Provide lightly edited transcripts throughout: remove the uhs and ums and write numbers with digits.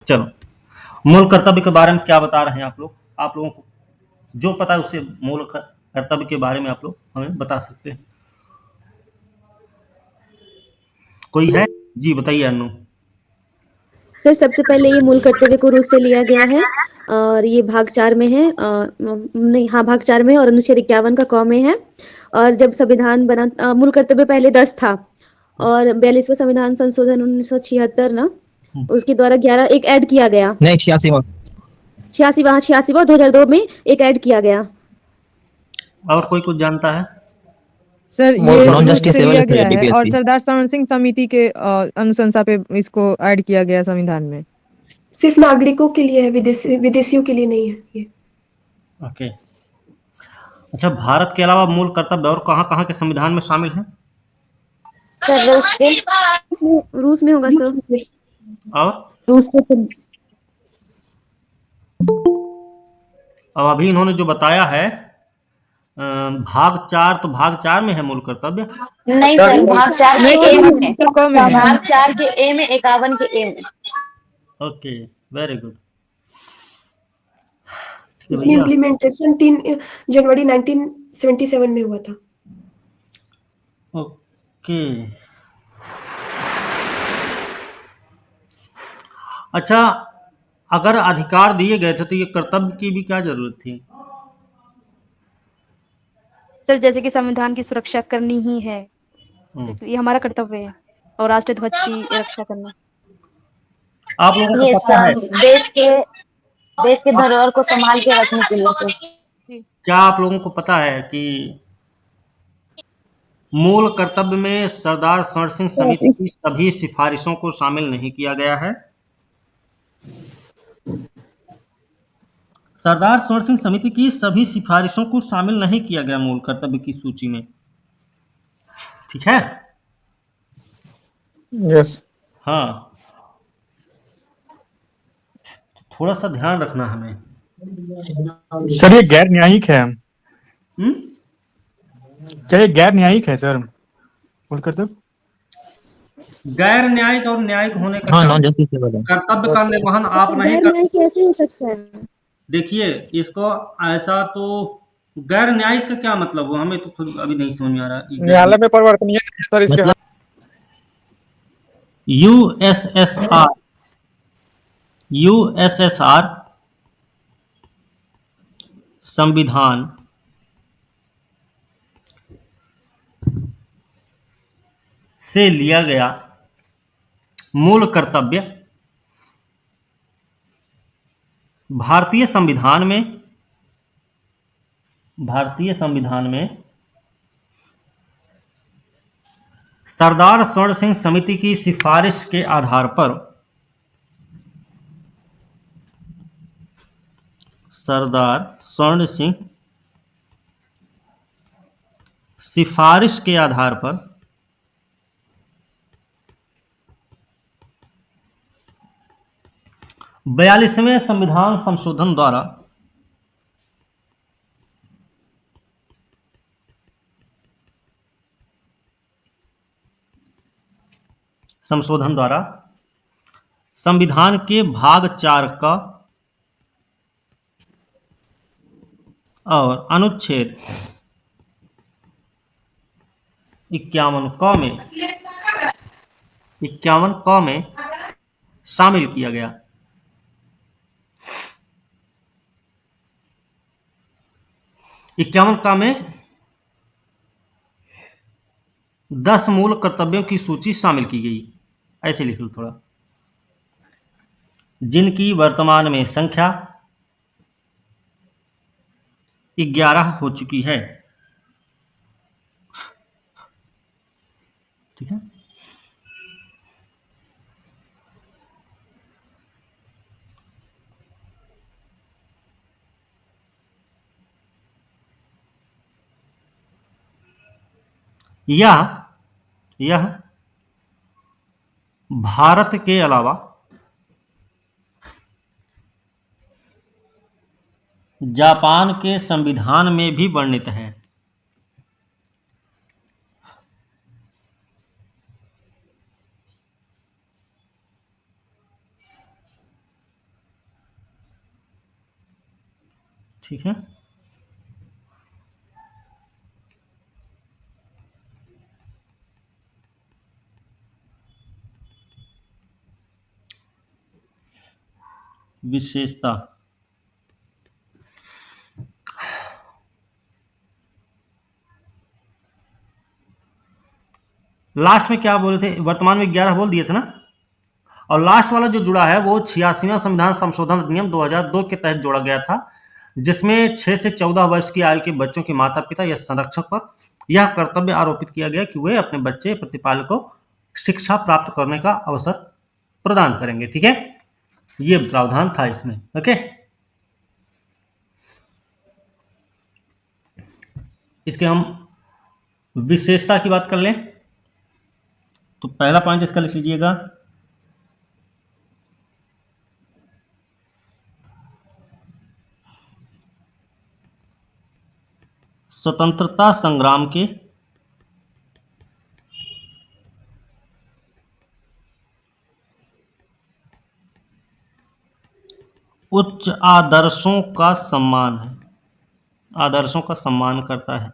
चलो, मूल कर्तव्य के बारे में क्या बता रहे हैं आप लोग? आप लोगों को जो पता है उससे मूल कर्तव्य के बारे में आप लोग हमें बता सकते हैं। कोई है? जी बताइए अन्नू। सर सबसे पहले ये मूल कर्तव्य को रूस से लिया गया है और ये भाग 4 में है नहीं हाँ भाग 4 में है और अनुच्छेद 51 का क में है। और जब संविधान बना मूल कर्तव्य पहले 10 था और 42वां संविधान संशोधन 1976 ना उसके द्वारा 11 एक ऐड किया गया। नहीं 86वां 86वां 2002 में एक ऐड किया गया। और कोई कुछ जानता है? सर नॉन ये रूस से जस्टिसेबल लिया है गया है और बीपीएससी। सरदार स्वर्ण सिंह समिति के अनुशंसा पे इसको ऐड किया गया संविधान में। सिर्फ नागरिकों के लिए है, विदेशियों के लिए नहीं है ये। ओके। अच्छा, भारत के अलावा मूल कर्तव्य और कहाँ-कहाँ के संविधान में शामिल हैं? सर रूस में होगा रूस सर। में और रूस में अब अभी इन्होंने जो बताया है भाग 4, तो भाग 4 में है मूल कर्तव्य। नहीं सर, भाग 4 के ए में तो कम है। भाग 4 के ए में 51 के ए में। Okay, very good. ठीक है इसमें भैया। इम्प्लीमेंटेशन 3 जनवरी 1977 में हुआ था। ओके। अच्छा, अगर अधिकार दिए गए थे तो ये कर्तव्य की भी क्या जरूरत थी? सर जैसे कि संविधान की सुरक्षा करनी ही है, ये हमारा कर्तव्य है और राष्ट्र ध्वज की रक्षा करना। आप लोगों ये को पता है? सब देश के धरोहर को संभाल के रखने के लिए सर। क्या आप लोगों को पता है कि मूल कर्तव्य में सरदार स्वर्ण सिंह समिति की सभी सिफारिशों को शामिल नहीं किया गया है? सरदार स्वर्ण सिंह समिति की सभी सिफारिशों को शामिल नहीं किया गया मूल कर्तव्य की सूची में। ठीक है? यस। हाँ, थोड़ा सा ध्यान रखना हमें। सर ये गैर न्यायिक है। हम्म? क्या ये गैर न्यायिक है सर? बोल कर दो। गैर न्यायिक और न्यायिक होने का हाँ क्या नॉन मतलब? जस्टिसेबल है। कर्तव्य का निर्वहन आप नहीं गैर कर। न्याय कैसे हो सकता है? देखिए, इसको ऐसा तो गैर न्यायिक का क्या मतलब हुआ, हमें तो खुद अभी नहीं समझ में आ रहा ये न्यायालय में परिवर्तनीय है सर इसके मतलब यूएसएसआर यूएसएसआर संविधान से लिया गया मूल कर्तव्य भारतीय संविधान में सरदार स्वर्ण सिंह समिति की सिफारिश के आधार पर सरदार स्वर्ण सिंह सिफारिश के आधार पर 42वें संविधान संशोधन द्वारा संविधान के भाग 4 का और अनुच्छेद 51 क में शामिल किया गया। 51 क में 10 मूल कर्तव्यों की सूची शामिल की गई। ऐसे लिख लो थोड़ा, जिनकी वर्तमान में संख्या 11 हो चुकी है। ठीक है? यह भारत के अलावा जापान के संविधान में भी वर्णित है। ठीक है। विशेषता, लास्ट में क्या बोले थे? वर्तमान में 11 बोल दिए थे ना, और लास्ट वाला जो जुड़ा है वो 86वां संविधान संशोधन अधिनियम 2002 के तहत जोड़ा गया था, जिसमें 6 से 14 वर्ष की आयु के बच्चों के माता पिता या संरक्षक पर यह कर्तव्य आरोपित किया गया कि वे अपने बच्चे प्रतिपालक को शिक्षा प्राप्त करने का अवसर प्रदान करेंगे। ठीक है, ये प्रावधान था इसमें। ओके, इसके हम विशेषता की बात कर लें तो पहला पॉइंट इसका लिख लीजिएगा, स्वतंत्रता संग्राम के उच्च आदर्शों का सम्मान है, आदर्शों का सम्मान करता है।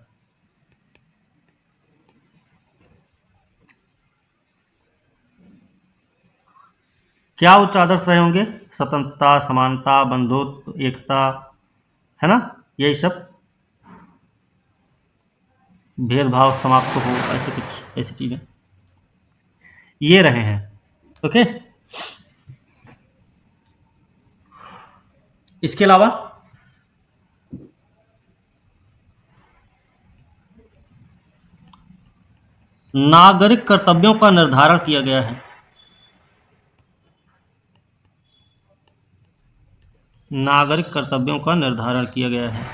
क्या उच्च आदर्श रहे होंगे? स्वतंत्रता, समानता, बंधुत्व, एकता, है ना, यही सब, भेदभाव समाप्त हो, ऐसे कुछ ऐसी चीजें ये रहे हैं। ओके, इसके अलावा नागरिक कर्तव्यों का निर्धारण किया गया है। नागरिक कर्तव्यों का निर्धारण किया गया है।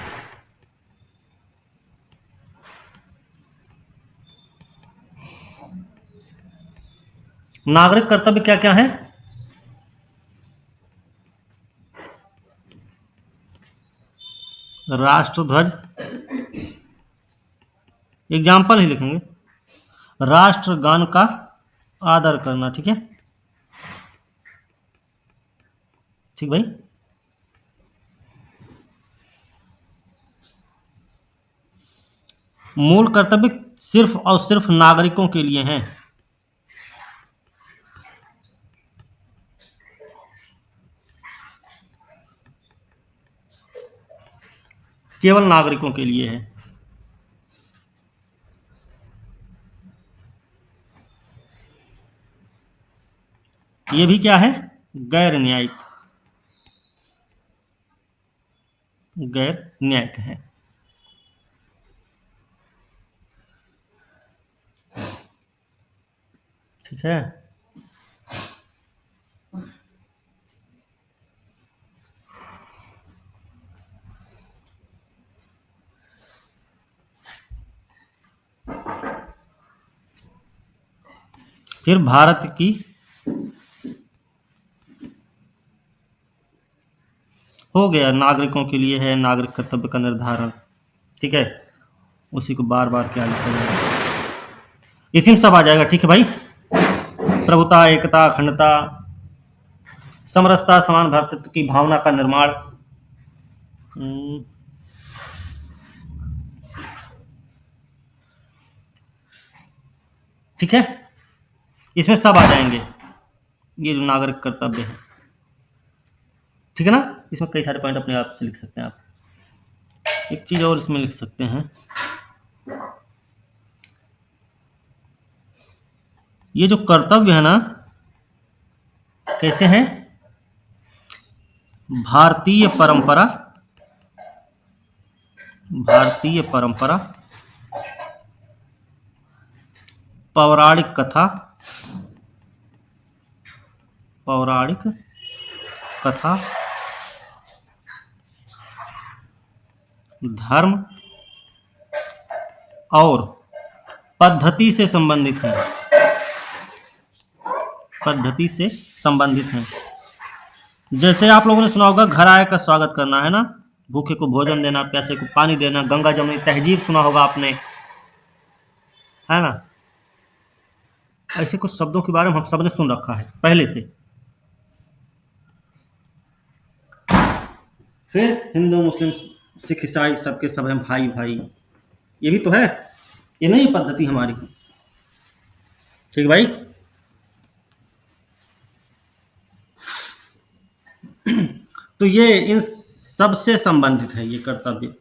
नागरिक कर्तव्य क्या क्या है? राष्ट्रध्वज, एग्जाम्पल ही लिखेंगे, राष्ट्रगान का आदर करना। ठीक है, ठीक भाई। मूल कर्तव्य सिर्फ और सिर्फ नागरिकों के लिए हैं। केवल नागरिकों के लिए है। ये भी क्या है? गैर न्यायिक, गैर न्यायिक है। ठीक है, फिर भारत की हो गया, नागरिकों के लिए है नागरिक कर्तव्य का निर्धारण। ठीक है, उसी को बार बार क्या लिखा जाएगा, इसी में सब आ जाएगा। ठीक है भाई, प्रभुता, एकता, अखंडता, समरसता, समान भ्रातृत्व की भावना का निर्माण, ठीक है, इसमें सब आ जाएंगे ये जो नागरिक कर्तव्य है। ठीक है ना, इसमें कई सारे पॉइंट अपने आप से लिख सकते हैं आप। एक चीज और इसमें लिख सकते हैं, ये जो कर्तव्य है ना, कैसे हैं? भारतीय परंपरा, भारतीय परंपरा, पौराणिक कथा, पौराणिक कथा, धर्म और पद्धति से संबंधित है, पद्धति से संबंधित है। जैसे आप लोगों ने सुना होगा, घर आए का स्वागत करना, है ना, भूखे को भोजन देना, प्यासे को पानी देना, गंगा जमुनी तहजीब सुना होगा आपने, है ना। ऐसे कुछ शब्दों के बारे में हम सब ने सुन रखा है पहले से। फिर हिंदू मुस्लिम सिख ईसाई सबके सब हैं भाई भाई, ये भी तो है, ये नहीं पद्धति हमारी। ठीक भाई। तो ये इन सब से संबंधित है ये कर्तव्य,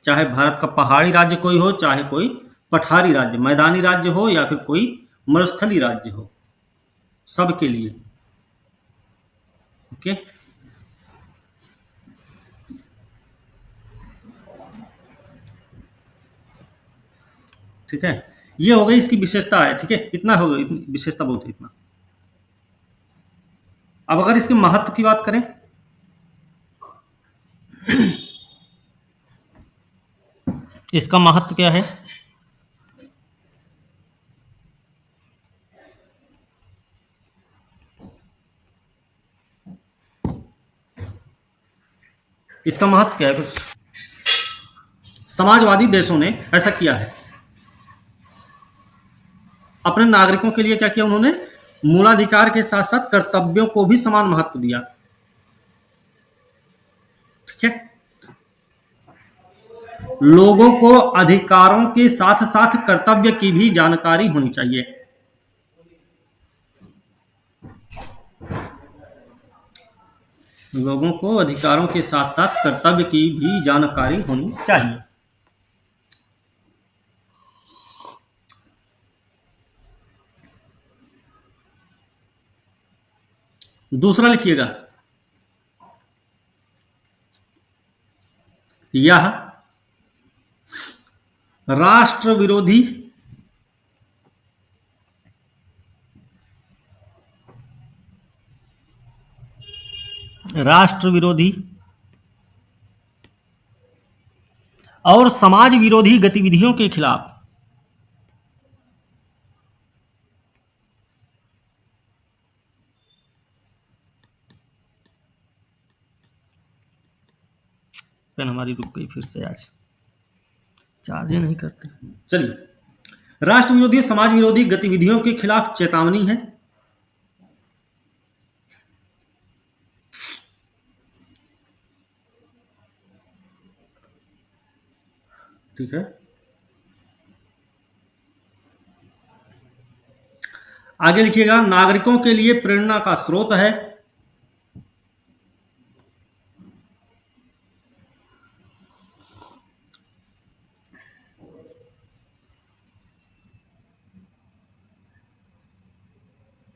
चाहे भारत का पहाड़ी राज्य कोई हो, चाहे कोई पठारी राज्य मैदानी राज्य हो, या फिर कोई मरुस्थली राज्य हो, सबके लिए। ओके। ठीक है, ये हो गई इसकी विशेषता है। ठीक है, इतना हो गया, विशेषता बहुत है इतना। अब अगर इसके महत्व की बात करें, इसका महत्व क्या है? इसका महत्व क्या है? कुछ समाजवादी देशों ने ऐसा किया है, अपने नागरिकों के लिए क्या किया उन्होंने? मूलाधिकार के साथ साथ कर्तव्यों को भी समान महत्व दिया। ठीक है, लोगों को अधिकारों के साथ साथ कर्तव्य की भी जानकारी होनी चाहिए। लोगों को अधिकारों के साथ साथ कर्तव्य की भी जानकारी होनी चाहिए। दूसरा लिखिएगा, यह राष्ट्र विरोधी और समाज विरोधी गतिविधियों के खिलाफ पेन हमारी रुक गई फिर से, आज चार्ज नहीं करते। चलिए, राष्ट्र विरोधी समाज विरोधी गतिविधियों के खिलाफ चेतावनी है। ठीक है, आगे लिखिएगा, नागरिकों के लिए प्रेरणा का स्रोत है।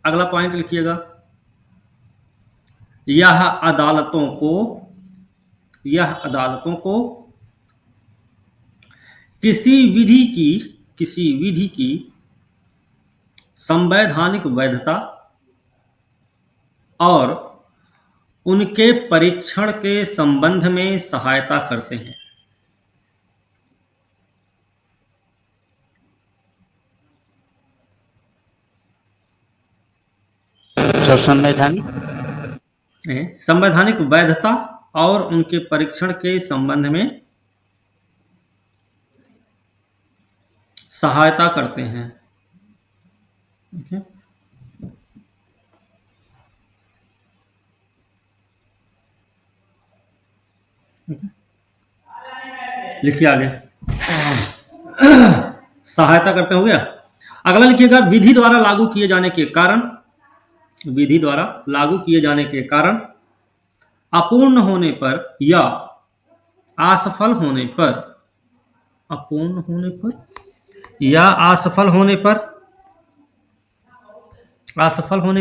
अगला पॉइंट लिखिएगा, यह अदालतों को किसी विधि की संवैधानिक वैधता और उनके परीक्षण के संबंध में सहायता करते हैं। संवैधानिक वैधता और उनके परीक्षण के संबंध में सहायता करते हैं। लिखिए आगे, सहायता करते हो गया। अगला लिखिएगा, विधि द्वारा लागू किए जाने के कारण अपूर्ण होने पर या असफल होने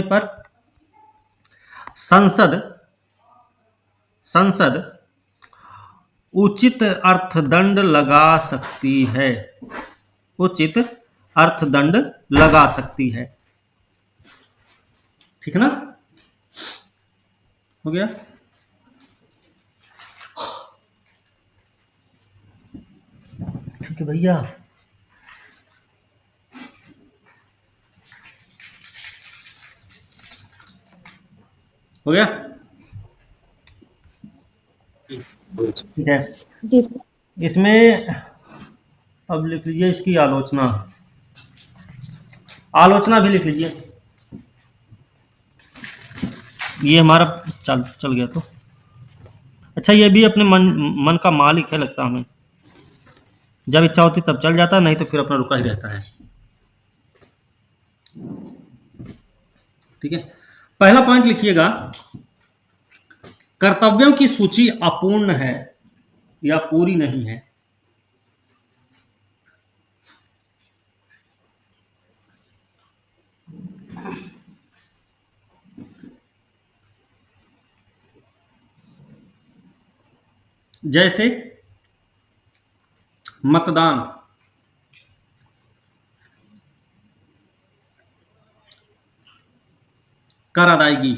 पर संसद उचित अर्थदंड लगा सकती है। ठीक है ना, हो गया। ठीक है भैया, हो गया। ठीक है, जी सर। इसमें अब लिख लीजिए इसकी आलोचना भी लिख लीजिए। ये हमारा चल गया। तो अच्छा, ये भी अपने मन मन का मालिक है लगता है हमें, जब इच्छा होती तब चल जाता है, नहीं तो फिर अपना रुका ही रहता है। ठीक है, पहला पॉइंट लिखिएगा, कर्तव्यों की सूची अपूर्ण है या पूरी नहीं है। जैसे मतदान, कर अदायगी,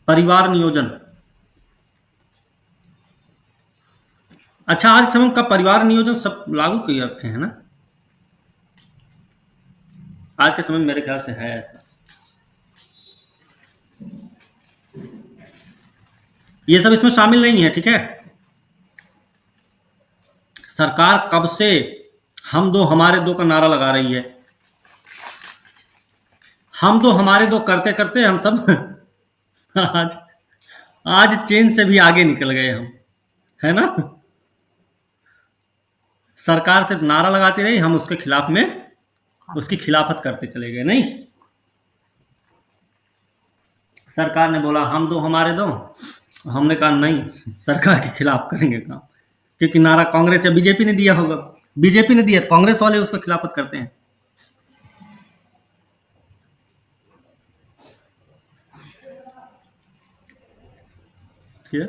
परिवार नियोजन। अच्छा, आज के समय का परिवार नियोजन सब लागू कर रखे हैं ना, आज के समय में मेरे ख्याल से है ऐसा। ये सब इसमें शामिल नहीं है। ठीक है, सरकार कब से हम दो हमारे दो का नारा लगा रही है, हम दो हमारे दो करते करते हम सब आज चीन से भी आगे निकल गए हम, है ना। सरकार सिर्फ नारा लगाती रही, हम उसके खिलाफ में उसकी खिलाफत करते चले गए। नहीं, सरकार ने बोला हम दो हमारे दो, हमने कहा नहीं, सरकार के खिलाफ करेंगे काम, क्योंकि नारा कांग्रेस या बीजेपी ने दिया होगा, बीजेपी ने दिया, कांग्रेस वाले उसका खिलाफत करते हैं। ठीक है,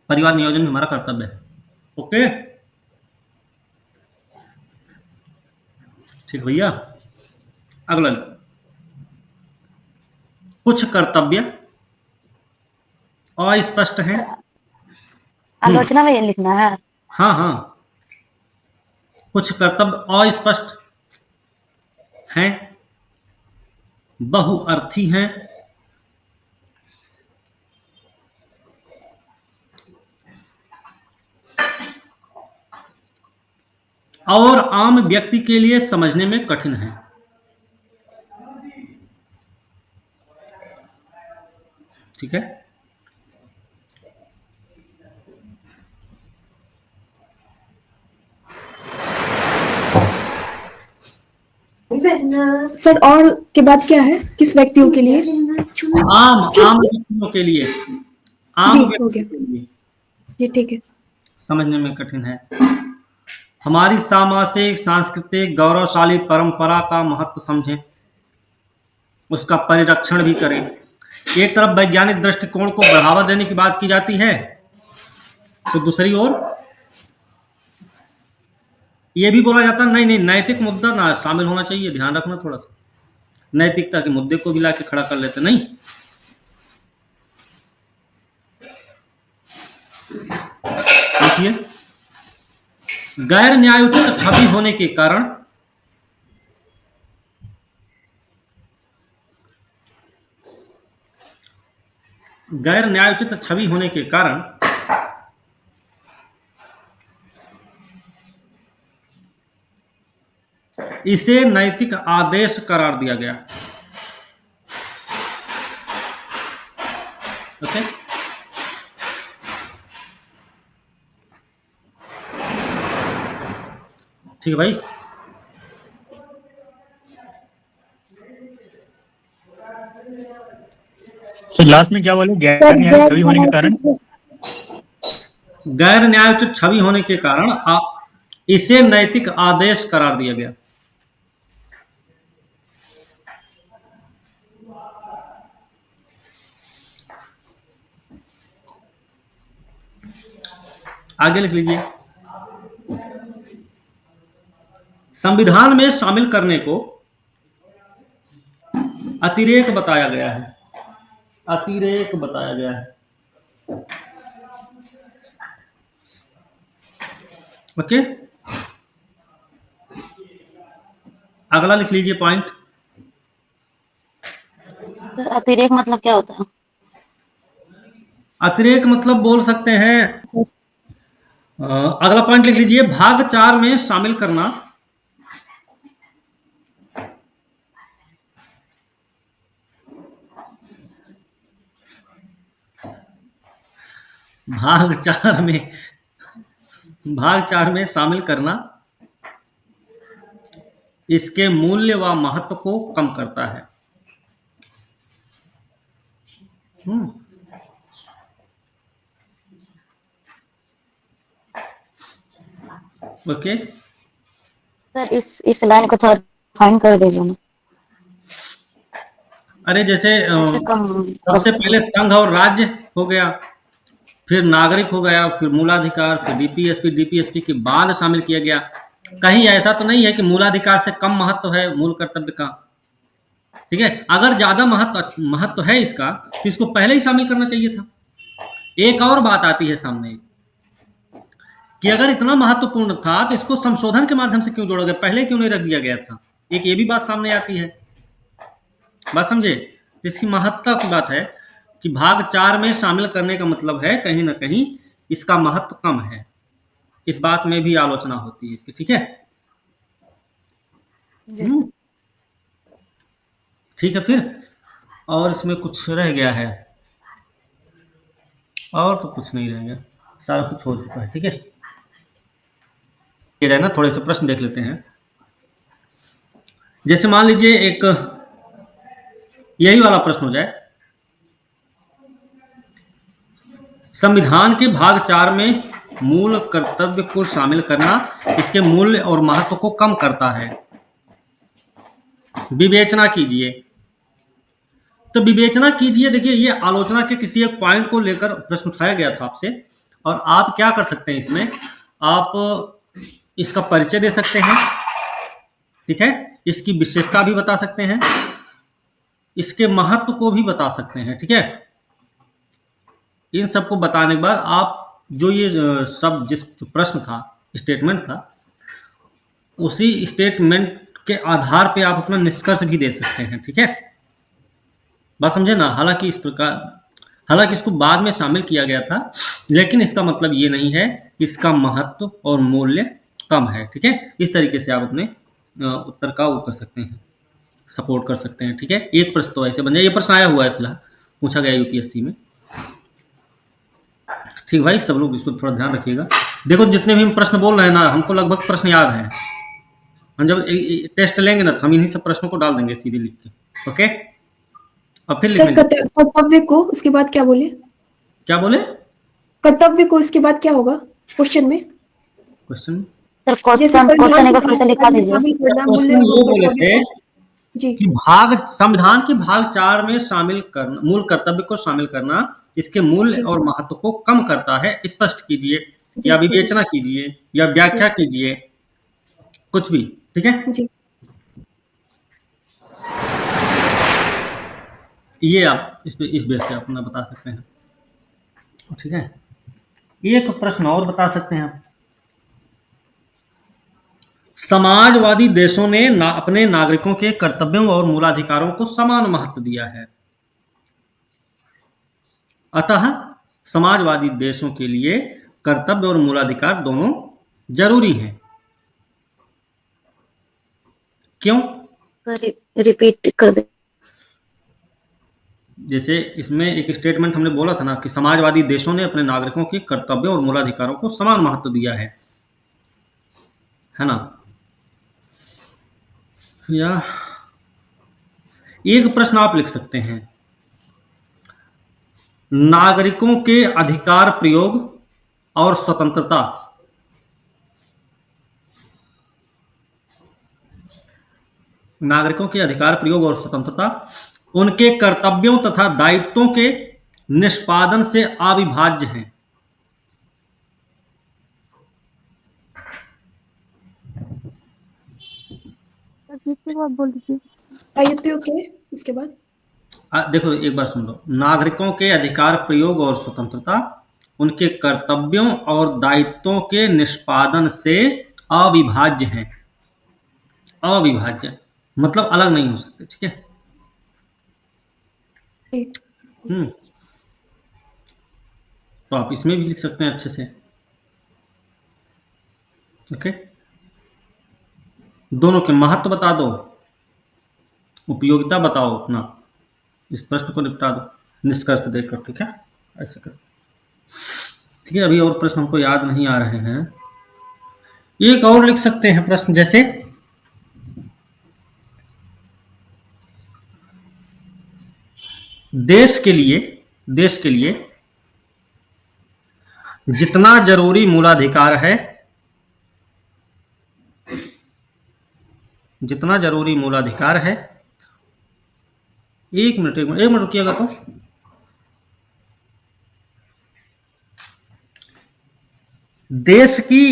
परिवार नियोजन में हमारा कर्तव्य है। ओके, ठीक भैया। अगला, कुछ कर्तव्य अस्पष्ट हैं। आलोचना में ये लिखना है। हाँ हाँ, कुछ कर्तव्य अस्पष्ट हैं, बहुअर्थी हैं, और आम व्यक्ति के लिए समझने में कठिन है। ठीक है, सर और के बाद क्या है, किस व्यक्तियों के लिए? आम व्यक्तियों के लिए, आम जी, हो व्यक्तियों गया। के लिए ये ठीक है। समझने में कठिन है। हमारी सामाजिक सांस्कृतिक गौरवशाली परंपरा का महत्व समझें, उसका परिरक्षण भी करें। एक तरफ वैज्ञानिक दृष्टिकोण को बढ़ावा देने की बात की जाती है, तो दूसरी ओर यह भी बोला जाता है नहीं नहीं, नैतिक मुद्दा ना शामिल होना चाहिए, ध्यान रखना थोड़ा सा, नैतिकता के मुद्दे को भी लाके खड़ा कर लेते नहीं। देखिए, गैर न्यायोचित छवि होने के कारण इसे नैतिक आदेश करार दिया गया। ओके, ठीक है भाई। तो लास्ट में क्या बोले, गैर न्यायिक छवि होने के कारण? गैर न्यायोचित छवि होने के कारण इसे नैतिक आदेश करार दिया गया। आगे लिख लीजिए, संविधान में शामिल करने को अतिरेक बताया गया है, अतिरेक बताया गया है। ओके, अगला लिख लीजिए पॉइंट। तो अतिरेक मतलब क्या होता है? अतिरेक मतलब बोल सकते हैं, अगला पॉइंट लिख लीजिए, भाग 4 में शामिल करना भाग चार में शामिल करना इसके मूल्य व महत्व को कम करता है। ओके, सर इस लाइन को थोड़ा फाइन कर दीजिए ना। अरे जैसे अच्छा, कम सबसे पहले संघ और राज्य हो गया, फिर नागरिक हो गया, फिर मूलाधिकार, फिर डीपीएसपी के बाद शामिल किया गया। कहीं ऐसा तो नहीं है कि मूलाधिकार से कम महत्व है मूल कर्तव्य का, ठीक है। अगर ज्यादा महत्व है इसका तो इसको पहले ही शामिल करना चाहिए था। एक और बात आती है सामने कि अगर इतना महत्वपूर्ण था तो इसको संशोधन के माध्यम से क्यों जोड़ा गया, पहले क्यों नहीं रख दिया गया था। एक ये भी बात सामने आती है। बात समझे, इसकी महत्ता की बात है कि भाग 4 में शामिल करने का मतलब है कहीं ना कहीं इसका महत्व कम है। इस बात में भी आलोचना होती है इसकी, ठीक है। ठीक है, फिर और इसमें कुछ रह गया है? और तो कुछ नहीं रह गया, सारा कुछ हो चुका है, ठीक है। ये ना थोड़े से प्रश्न देख लेते हैं। जैसे मान लीजिए एक यही वाला प्रश्न हो जाए, संविधान के भाग 4 में मूल कर्तव्य को शामिल करना इसके मूल्य और महत्व को कम करता है। विवेचना कीजिए। तो विवेचना कीजिए, देखिए ये आलोचना के किसी एक पॉइंट को लेकर प्रश्न उठाया गया था आपसे, और आप क्या कर सकते हैं इसमें, आप इसका परिचय दे सकते हैं, ठीक है, इसकी विशेषता भी बता सकते हैं, इसके महत्व को भी बता सकते हैं, ठीक है। इन सबको बताने के बाद आप जो ये सब जिस जो प्रश्न था, स्टेटमेंट था, उसी स्टेटमेंट के आधार पे आप अपना निष्कर्ष भी दे सकते हैं, ठीक है। बात समझे ना। हालांकि इसको बाद में शामिल किया गया था, लेकिन इसका मतलब ये नहीं है कि इसका महत्व और मूल्य कम है, ठीक है। इस तरीके से आप अपने उत्तर का वो कर सकते हैं, सपोर्ट कर सकते हैं, ठीक है। एक प्रश्न तो ऐसे बन जाए। ये प्रश्न आया हुआ है, फिलहाल पूछा गया यूपीएससी में, ठीक भाई। सब लोग इसको थोड़ा ध्यान रखिएगा। देखो जितने भी हम प्रश्न बोल रहे हैं ना, हमको लगभग प्रश्न याद हैं। हम जब टेस्ट लेंगे ना, तो हम इन्हीं सब प्रश्नों को डाल देंगे सीधे लिख के, ओके। और फिर सर कर्तव्य को उसके बाद क्या बोले? क्या बोले? कर्तव्य को इसके बाद क्या होगा क्वेश्चन में? क्वेश्चन सर क्वेश्चन एक बार फिर से लिखा दीजिए। क्वेश्चन ये बोले थे जी कि संविधान के भाग 4 में शामिल करना, मूल कर्तव्य को शामिल करना इसके मूल्य और महत्व को कम करता है। स्पष्ट कीजिए या विवेचना कीजिए या व्याख्या कीजिए, कुछ भी, ठीक है। जी ये आप इस बेस पे अपना बता सकते हैं, ठीक है। एक प्रश्न और बता सकते हैं आप। समाजवादी देशों ने अपने नागरिकों के कर्तव्यों और मूलाधिकारों को समान महत्व दिया है, अतः समाजवादी देशों के लिए कर्तव्य और मूलाधिकार दोनों जरूरी हैं। क्यों? रिपीट कर दे। जैसे इसमें एक स्टेटमेंट हमने बोला था ना कि समाजवादी देशों ने अपने नागरिकों के कर्तव्यों और मूलाधिकारों को समान महत्व दिया है ना। या एक प्रश्न आप लिख सकते हैं, नागरिकों के अधिकार प्रयोग और स्वतंत्रता नागरिकों के अधिकार प्रयोग और स्वतंत्रता उनके कर्तव्यों तथा दायित्वों के निष्पादन से अविभाज्य हैं। बोल दीजिए। दायित्व के उसके बाद देखो एक बार सुन लो, नागरिकों के अधिकार प्रयोग और स्वतंत्रता उनके कर्तव्यों और दायित्वों के निष्पादन से अविभाज्य हैं। अविभाज्य मतलब अलग नहीं हो सकते, ठीक है। तो आप इसमें भी लिख सकते हैं अच्छे से, ओके। दोनों के महत्व बता दो, उपयोगिता बताओ, अपना इस प्रश्न को निपटा दो निष्कर्ष देकर, ठीक है। ऐसे कर ठीक है, अभी और प्रश्न हमको याद नहीं आ रहे हैं। एक और लिख सकते हैं प्रश्न, जैसे देश के लिए जितना जरूरी मूलाधिकार है, एक मिनट रुकिएगा। तो देश की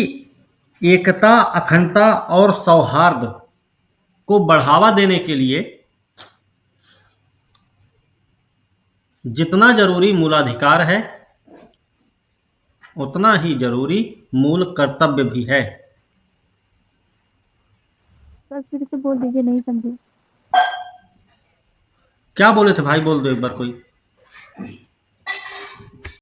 एकता, अखंडता और सौहार्द को बढ़ावा देने के लिए जितना जरूरी मूलाधिकार है, उतना ही जरूरी मूल कर्तव्य भी है। सर फिर से बोल दीजिए, नहीं समझे। क्या बोले थे भाई? बोल दो एक बार कोई।